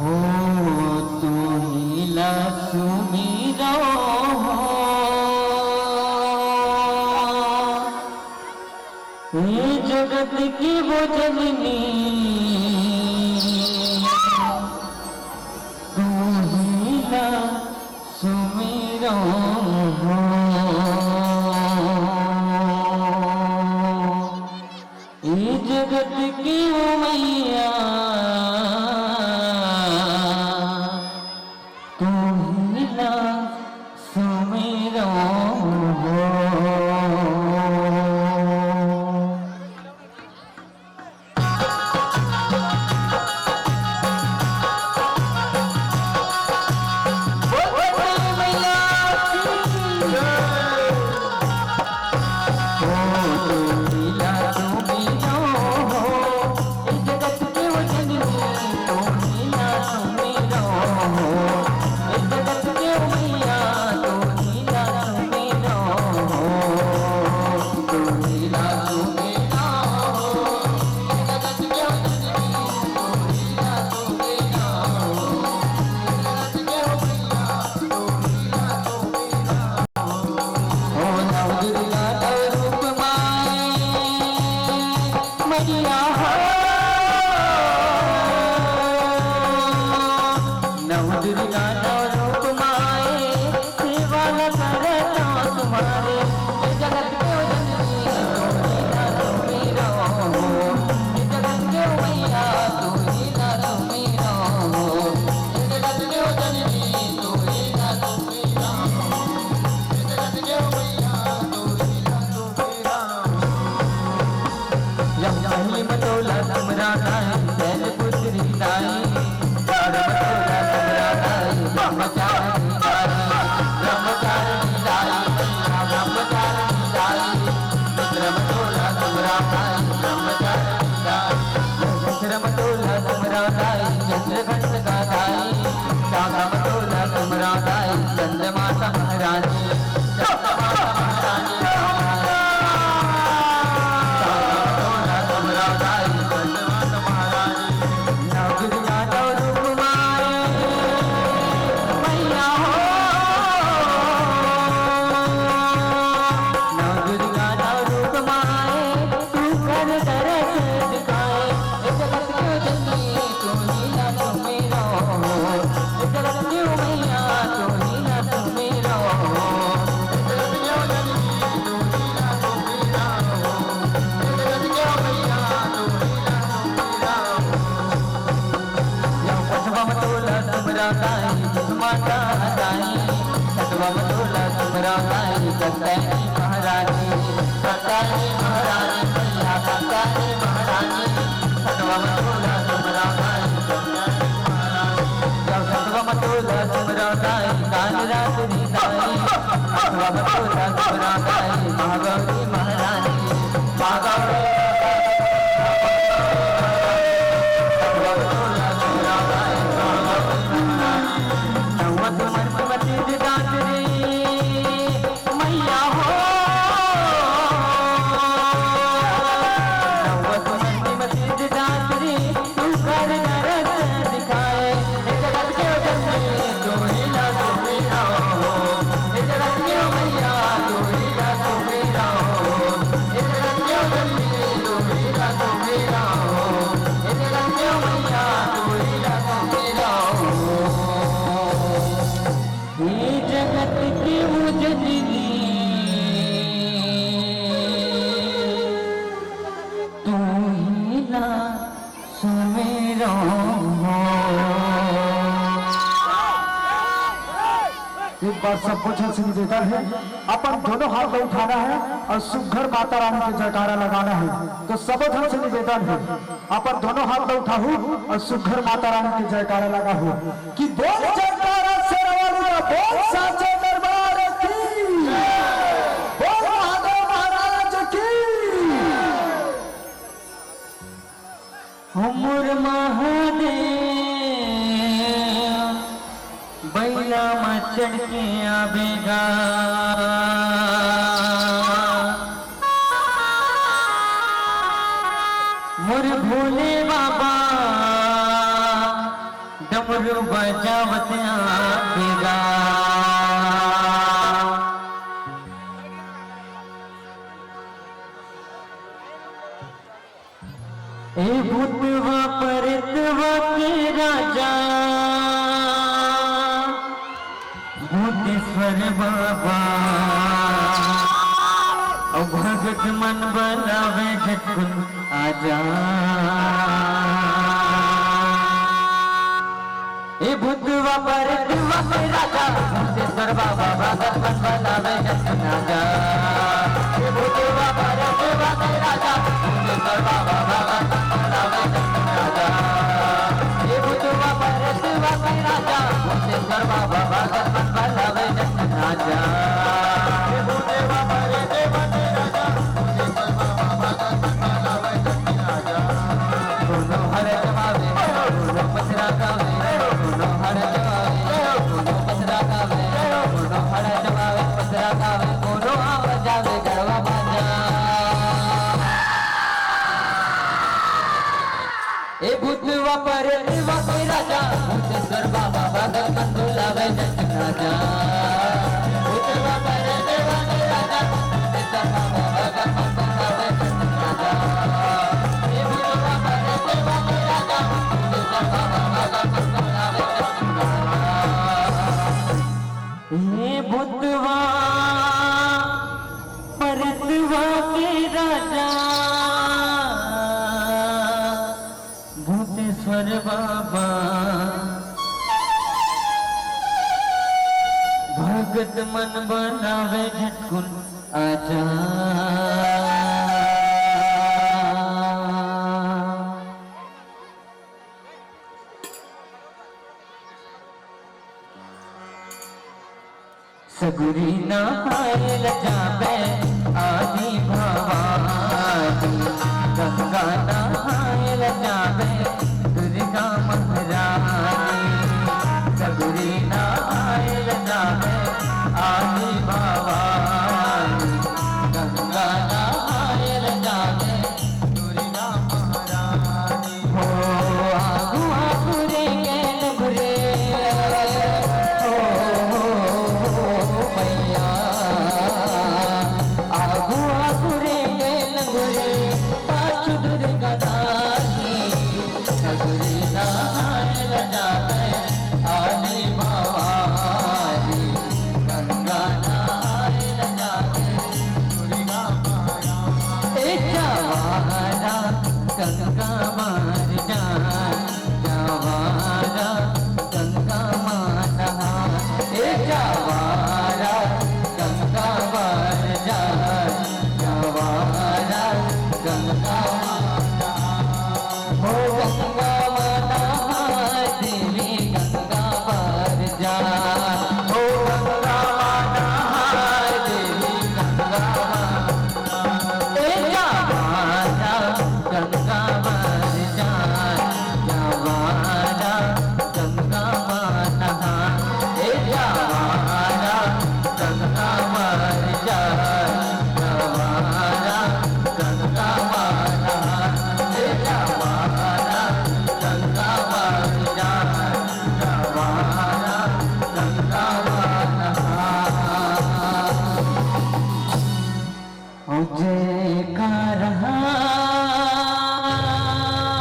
हो तू ही लक्ष्मीरो ये जगत की वो जननी तू ही लक्ष्मीरो ये जगत की वो मैया सुमेरो चंद्रमाता महारानी एक बार सब कुछ से निवेदन है, अपन दोनों हाथ में उठाना है और सुघर माता रानी के जयकारा लगाना है। तो सब धन से निवेदन है, अपन दोनों हाथ में उठाऊ और सुघर माता रानी के जयकारा लगाऊ कि बोल जयकारा शेरवाली का बोल साचे दरबार की, बोल महादेव महाराज की। हमर महादेव बैला चढ़ के आवेगा मोर भोले बाबा डम डमरू बजावत आवेगा ए भूतवा परतवा के राजा भूतेश्वर बाबा और भगत मन बनावे झटकुन आजा ए भूतवा परतवा के राजा भूतेश्वर बाबा भगत मन बनावे झटकुन आजा ए भूतवा परतवा के राजा भूतेश्वर बाबा भगत भूतेश्वर बाबा भगत मन बनावे झटकुन आजा हे भूदेवा परे देवा के राजा भूतेश्वर बाबा भगत मन बनावे झटकुन आजा दोनों हर जमावे दोनों पसरा गावे दोनों हर जमावे दोनों पसरा गावे दोनों हर जमावे पसरा गावे दोनों आवा जावे गरबा बाजा ए भूतवा परे देवा के राजा भूतेश्वर बाबा भगत मन बुलावे झटकुन आजा भूतवा परे देवा के राजा भूतेश्वर बाबा भगत मन बुलावे झटकुन आजा ए भूतवा परे देवा के राजा भूतेश्वर बाबा भगत मन बुलावे झटकुन आजा ए भूतवा परतवा के राजा भूतेश्वर बाबा भगत मन बनावे झटकुन आजा सगुरी ना हाय लजावे